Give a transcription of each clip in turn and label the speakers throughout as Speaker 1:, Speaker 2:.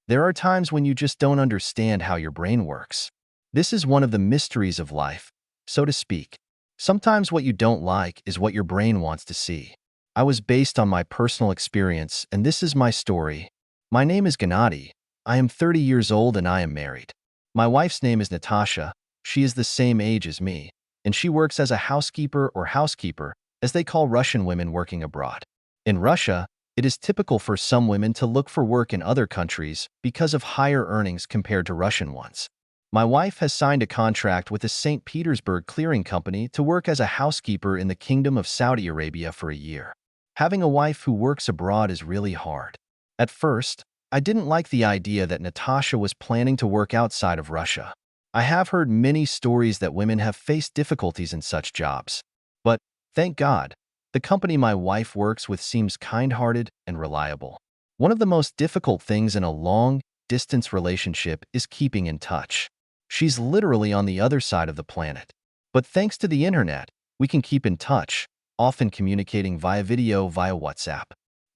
Speaker 1: There are times when you just don't understand how your brain works. This is one of the mysteries of life, so to speak. Sometimes what you don't like is what your brain wants to see. I was based on my personal experience, and this is my story. My name is Gennady. I am 30 years old and I am married. My wife's name is Natasha. She is the same age as me, and she works as a housekeeper or housekeeper, as they call Russian women working abroad. In Russia, it is typical for some women to look for work in other countries because of higher earnings compared to Russian ones. My wife has signed a contract with a St. Petersburg clearing company to work as a housekeeper in the Kingdom of Saudi Arabia for a year. Having a wife who works abroad is really hard. At first, I didn't like the idea that Natasha was planning to work outside of Russia. I have heard many stories that women have faced difficulties in such jobs. But, thank God, the company my wife works with seems kind-hearted and reliable. One of the most difficult things in a long-distance relationship is keeping in touch. She's literally on the other side of the planet. But thanks to the internet, we can keep in touch, often communicating via video via WhatsApp.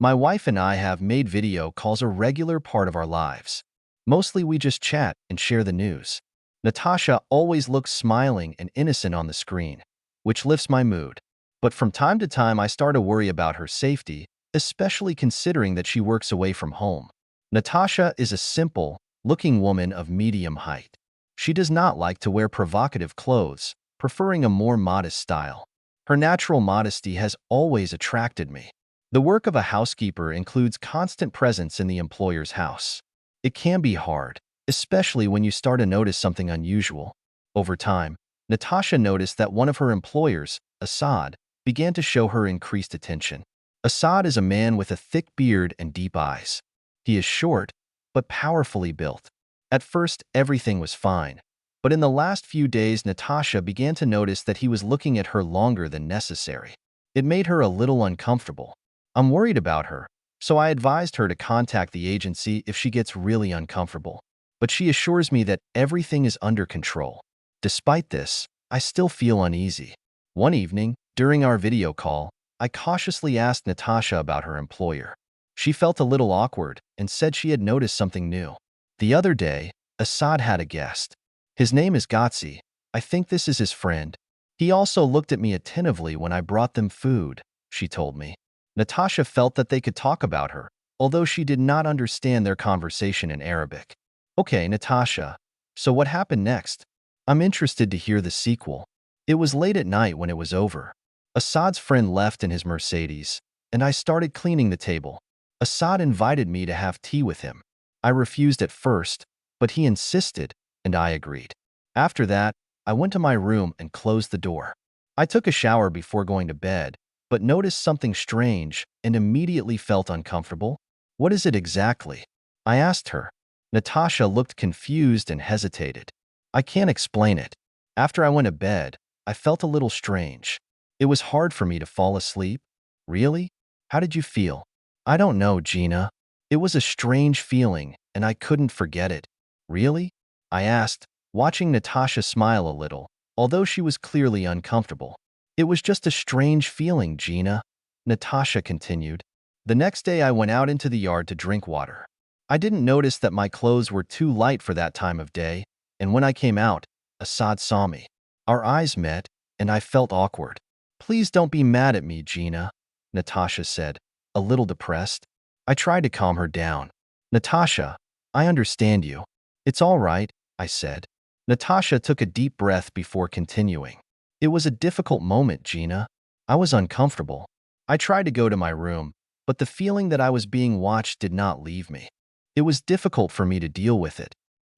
Speaker 1: My wife and I have made video calls a regular part of our lives. Mostly we just chat and share the news. Natasha always looks smiling and innocent on the screen, which lifts my mood. But from time to time I start to worry about her safety, especially considering that she works away from home. Natasha is a simple-looking woman of medium height. She does not like to wear provocative clothes, preferring a more modest style. Her natural modesty has always attracted me. The work of a housekeeper includes constant presence in the employer's house. It can be hard, especially when you start to notice something unusual. Over time, Natasha noticed that one of her employers, Assad, began to show her increased attention. Assad is a man with a thick beard and deep eyes. He is short, but powerfully built. At first, everything was fine, but in the last few days Natasha began to notice that he was looking at her longer than necessary. It made her a little uncomfortable. I'm worried about her, so I advised her to contact the agency if she gets really uncomfortable. But she assures me that everything is under control. Despite this, I still feel uneasy. One evening, during our video call, I cautiously asked Natasha about her employer. She felt a little awkward and said she had noticed something new. The other day, Assad had a guest. His name is Grytsku. I think this is his friend. He also looked at me attentively when I brought them food, she told me. Natasha felt that they could talk about her, although she did not understand their conversation in Arabic. Okay, Natasha, so what happened next? I'm interested to hear the sequel. It was late at night when it was over. Assad's friend left in his Mercedes, and I started cleaning the table. Assad invited me to have tea with him. I refused at first, but he insisted, and I agreed. After that, I went to my room and closed the door. I took a shower before going to bed, but noticed something strange and immediately felt uncomfortable. What is it exactly? I asked her. Natasha looked confused and hesitated. I can't explain it. After I went to bed, I felt a little strange. It was hard for me to fall asleep. Really? How did you feel? I don't know, Gina. It was a strange feeling, and I couldn't forget it. Really? I asked, watching Natasha smile a little, although she was clearly uncomfortable. It was just a strange feeling, Gina, Natasha continued. The next day I went out into the yard to drink water. I didn't notice that my clothes were too light for that time of day, and when I came out, Assad saw me. Our eyes met, and I felt awkward. Please don't be mad at me, Gina, Natasha said, a little depressed. I tried to calm her down. Natasha, I understand you. It's all right, I said. Natasha took a deep breath before continuing. It was a difficult moment, Gina. I was uncomfortable. I tried to go to my room, but the feeling that I was being watched did not leave me. It was difficult for me to deal with it.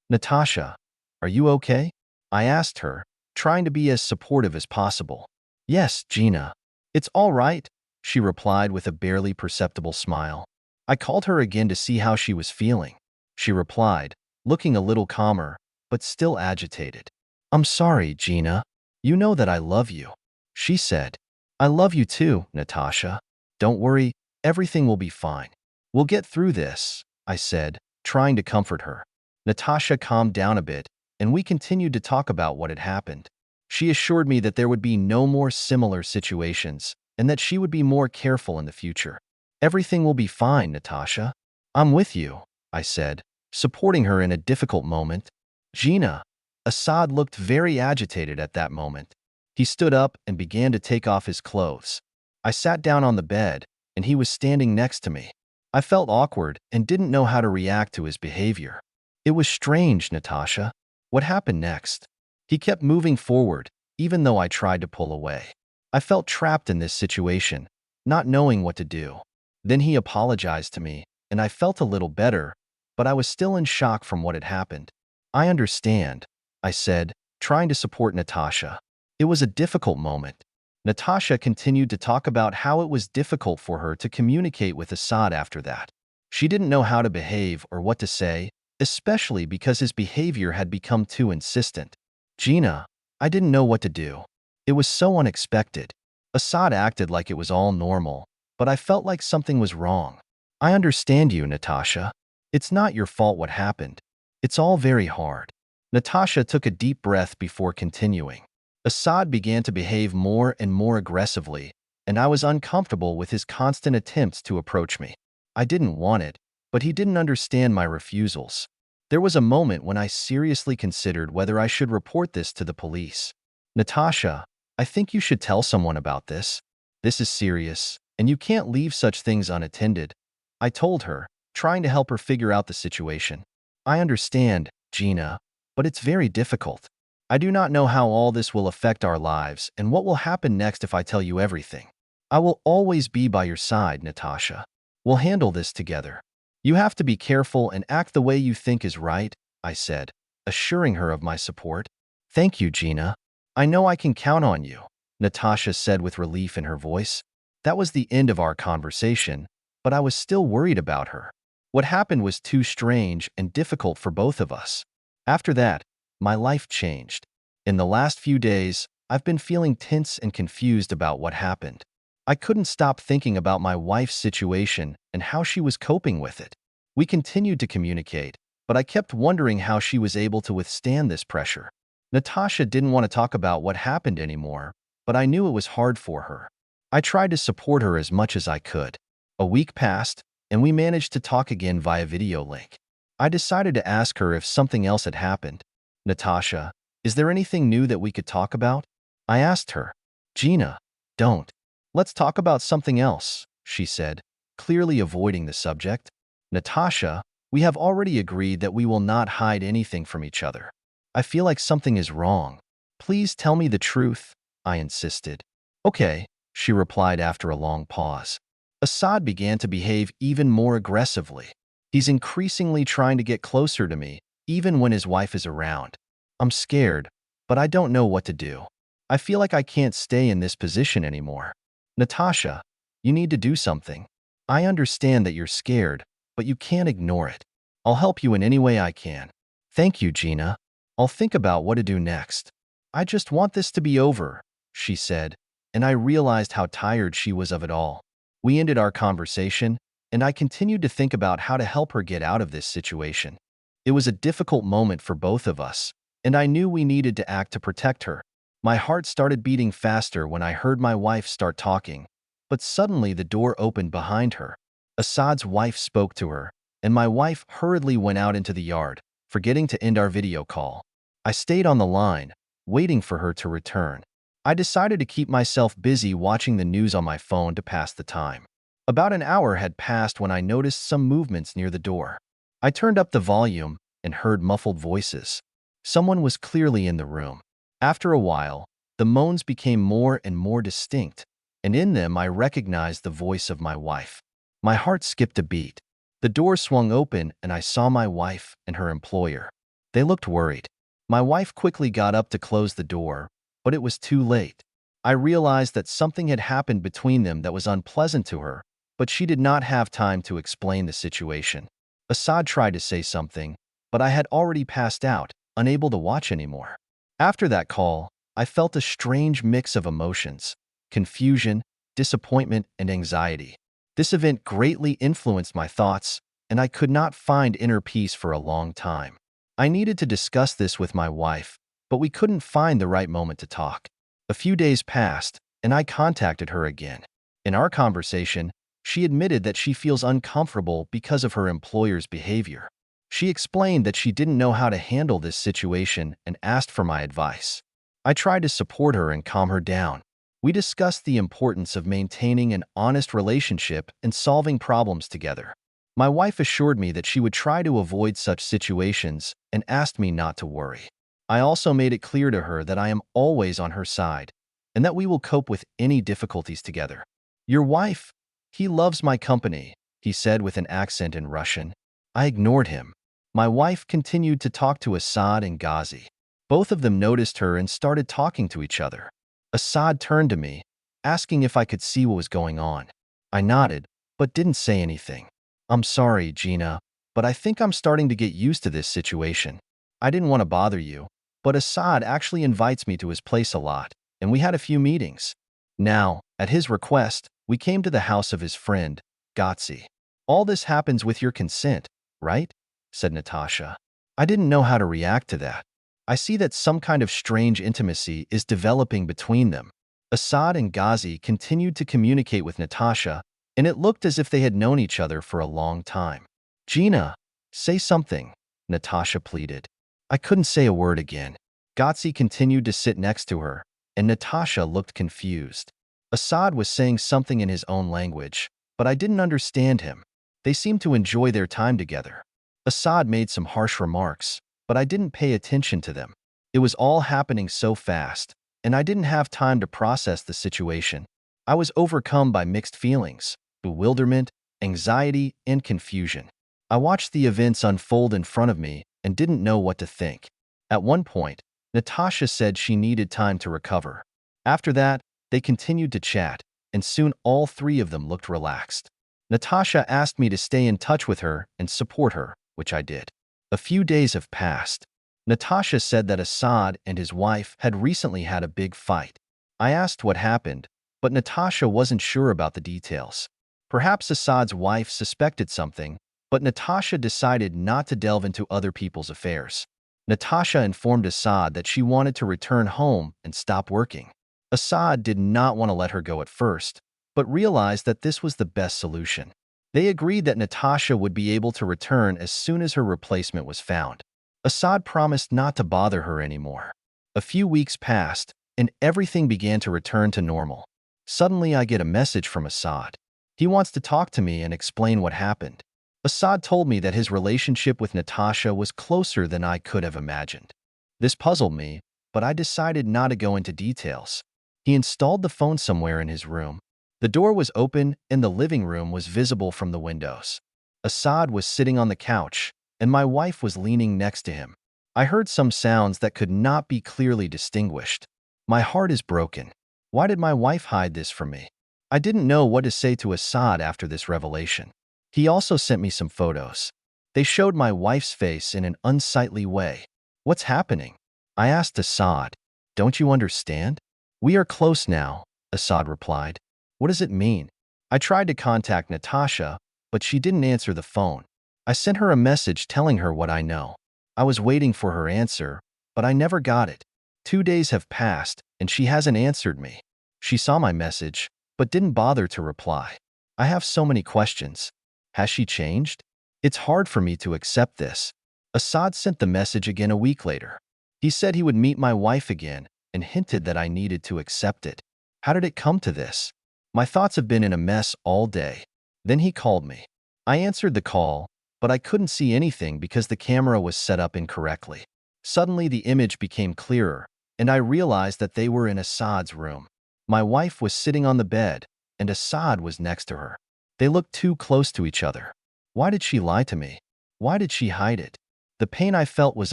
Speaker 1: Natasha, are you okay? I asked her, trying to be as supportive as possible. Yes, Gina. It's all right, she replied with a barely perceptible smile. I called her again to see how she was feeling. She replied, looking a little calmer, but still agitated. I'm sorry, Gina. You know that I love you, she said. I love you too, Natasha. Don't worry, everything will be fine. We'll get through this, I said, trying to comfort her. Natasha calmed down a bit, and we continued to talk about what had happened. She assured me that there would be no more similar situations, and that she would be more careful in the future. Everything will be fine, Natasha. I'm with you, I said, supporting her in a difficult moment. Gina, Assad looked very agitated at that moment. He stood up and began to take off his clothes. I sat down on the bed, and he was standing next to me. I felt awkward and didn't know how to react to his behavior. It was strange, Natasha. What happened next? He kept moving forward, even though I tried to pull away. I felt trapped in this situation, not knowing what to do. Then he apologized to me, and I felt a little better, but I was still in shock from what had happened. I understand, I said, trying to support Natasha. It was a difficult moment. Natasha continued to talk about how it was difficult for her to communicate with Assad after that. She didn't know how to behave or what to say, especially because his behavior had become too insistent. Gina, I didn't know what to do. It was so unexpected. Assad acted like it was all normal, but I felt like something was wrong. I understand you, Natasha. It's not your fault what happened. It's all very hard. Natasha took a deep breath before continuing. Assad began to behave more and more aggressively, and I was uncomfortable with his constant attempts to approach me. I didn't want it, but he didn't understand my refusals. There was a moment when I seriously considered whether I should report this to the police. Natasha, I think you should tell someone about this. This is serious, and you can't leave such things unattended, I told her, trying to help her figure out the situation. I understand, Gina, but it's very difficult. I do not know how all this will affect our lives and what will happen next if I tell you everything. I will always be by your side, Natasha. We'll handle this together. You have to be careful and act the way you think is right, I said, assuring her of my support. Thank you, Gina. I know I can count on you, Natasha said with relief in her voice. That was the end of our conversation, but I was still worried about her. What happened was too strange and difficult for both of us. After that, my life changed. In the last few days, I've been feeling tense and confused about what happened. I couldn't stop thinking about my wife's situation and how she was coping with it. We continued to communicate, but I kept wondering how she was able to withstand this pressure. Natasha didn't want to talk about what happened anymore, but I knew it was hard for her. I tried to support her as much as I could. A week passed, and we managed to talk again via video link. I decided to ask her if something else had happened. Natasha, is there anything new that we could talk about? I asked her. Gina, don't. Let's talk about something else, she said, clearly avoiding the subject. Natasha, we have already agreed that we will not hide anything from each other. I feel like something is wrong. Please tell me the truth, I insisted. Okay, she replied after a long pause. Assad began to behave even more aggressively. He's increasingly trying to get closer to me, even when his wife is around. I'm scared, but I don't know what to do. I feel like I can't stay in this position anymore. Natasha, you need to do something. I understand that you're scared, but you can't ignore it. I'll help you in any way I can. Thank you, Gina. I'll think about what to do next. I just want this to be over, she said, and I realized how tired she was of it all. We ended our conversation, and I continued to think about how to help her get out of this situation. It was a difficult moment for both of us, and I knew we needed to act to protect her. My heart started beating faster when I heard my wife start talking, but suddenly the door opened behind her. Assad's wife spoke to her, and my wife hurriedly went out into the yard, forgetting to end our video call. I stayed on the line, waiting for her to return. I decided to keep myself busy watching the news on my phone to pass the time. About an hour had passed when I noticed some movements near the door. I turned up the volume and heard muffled voices. Someone was clearly in the room. After a while, the moans became more and more distinct, and in them I recognized the voice of my wife. My heart skipped a beat. The door swung open and I saw my wife and her employer. They looked worried. My wife quickly got up to close the door, but it was too late. I realized that something had happened between them that was unpleasant to her, but she did not have time to explain the situation. Assad tried to say something, but I had already passed out, unable to watch anymore. After that call, I felt a strange mix of emotions: confusion, disappointment, and anxiety. This event greatly influenced my thoughts, and I could not find inner peace for a long time. I needed to discuss this with my wife, but we couldn't find the right moment to talk. A few days passed, and I contacted her again. In our conversation, she admitted that she feels uncomfortable because of her employer's behavior. She explained that she didn't know how to handle this situation and asked for my advice. I tried to support her and calm her down. We discussed the importance of maintaining an honest relationship and solving problems together. My wife assured me that she would try to avoid such situations and asked me not to worry. I also made it clear to her that I am always on her side and that we will cope with any difficulties together. Your wife? He loves my company, he said with an accent in Russian. I ignored him. My wife continued to talk to Assad and Ghazi. Both of them noticed her and started talking to each other. Assad turned to me, asking if I could see what was going on. I nodded, but didn't say anything. I'm sorry, Gina, but I think I'm starting to get used to this situation. I didn't want to bother you, but Assad actually invites me to his place a lot, and we had a few meetings. Now, at his request, we came to the house of his friend, Gotsi. All this happens with your consent, right? Said Natasha. I didn't know how to react to that. I see that some kind of strange intimacy is developing between them. Assad and Ghazi continued to communicate with Natasha, and it looked as if they had known each other for a long time. Gina, say something, Natasha pleaded. I couldn't say a word again. Ghazi continued to sit next to her, and Natasha looked confused. Assad was saying something in his own language, but I didn't understand him. They seemed to enjoy their time together. Assad made some harsh remarks, but I didn't pay attention to them. It was all happening so fast, and I didn't have time to process the situation. I was overcome by mixed feelings, bewilderment, anxiety, and confusion. I watched the events unfold in front of me and didn't know what to think. At one point, Natasha said she needed time to recover. After that, they continued to chat, and soon all three of them looked relaxed. Natasha asked me to stay in touch with her and support her, which I did. A few days have passed. Natasha said that Assad and his wife had recently had a big fight. I asked what happened, but Natasha wasn't sure about the details. Perhaps Assad's wife suspected something, but Natasha decided not to delve into other people's affairs. Natasha informed Assad that she wanted to return home and stop working. Assad did not want to let her go at first, but realized that this was the best solution. They agreed that Natasha would be able to return as soon as her replacement was found. Assad promised not to bother her anymore. A few weeks passed, and everything began to return to normal. Suddenly, I get a message from Assad. He wants to talk to me and explain what happened. Assad told me that his relationship with Natasha was closer than I could have imagined. This puzzled me, but I decided not to go into details. He installed the phone somewhere in his room. The door was open and the living room was visible from the windows. Assad was sitting on the couch, and my wife was leaning next to him. I heard some sounds that could not be clearly distinguished. My heart is broken. Why did my wife hide this from me? I didn't know what to say to Assad after this revelation. He also sent me some photos. They showed my wife's face in an unsightly way. What's happening? I asked Assad. Don't you understand? We are close now, Assad replied. What does it mean? I tried to contact Natasha, but she didn't answer the phone. I sent her a message telling her what I know. I was waiting for her answer, but I never got it. 2 days have passed, and she hasn't answered me. She saw my message, but didn't bother to reply. I have so many questions. Has she changed? It's hard for me to accept this. Assad sent the message again a week later. He said he would meet my wife again and hinted that I needed to accept it. How did it come to this? My thoughts have been in a mess all day. Then he called me. I answered the call, but I couldn't see anything because the camera was set up incorrectly. Suddenly, the image became clearer, and I realized that they were in Assad's room. My wife was sitting on the bed, and Assad was next to her. They looked too close to each other. Why did she lie to me? Why did she hide it? The pain I felt was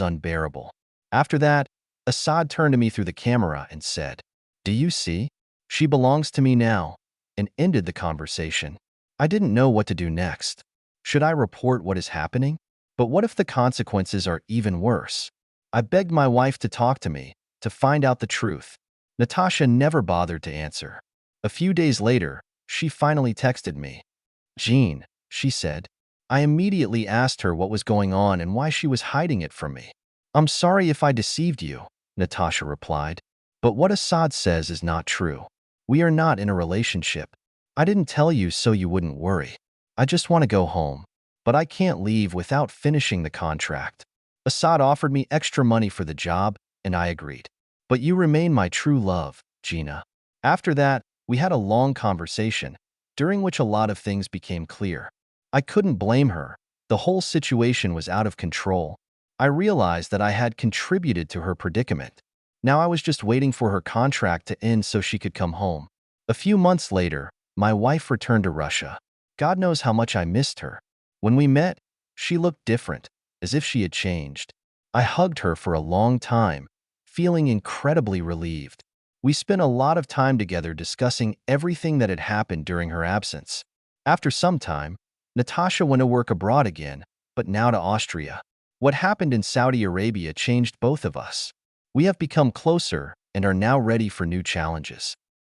Speaker 1: unbearable. After that, Assad turned to me through the camera and said, "Do you see? She belongs to me now," and ended the conversation. I didn't know what to do next. Should I report what is happening? But what if the consequences are even worse? I begged my wife to talk to me, to find out the truth. Natasha never bothered to answer. A few days later, she finally texted me. Jean, she said. I immediately asked her what was going on and why she was hiding it from me. I'm sorry if I deceived you, Natasha replied. But what Assad says is not true. We are not in a relationship. I didn't tell you so you wouldn't worry. I just want to go home. but I can't leave without finishing the contract. Assad offered me extra money for the job, and I agreed. But you remain my true love, Gina. After that, we had a long conversation, during which a lot of things became clear. I couldn't blame her. The whole situation was out of control. I realized that I had contributed to her predicament. Now I was just waiting for her contract to end so she could come home. A few months later, my wife returned to Russia. God knows how much I missed her. When we met, she looked different, as if she had changed. I hugged her for a long time, feeling incredibly relieved. We spent a lot of time together discussing everything that had happened during her absence. After some time, Natasha went to work abroad again, but now to Austria. What happened in Saudi Arabia changed both of us. We have become closer and are now ready for new challenges.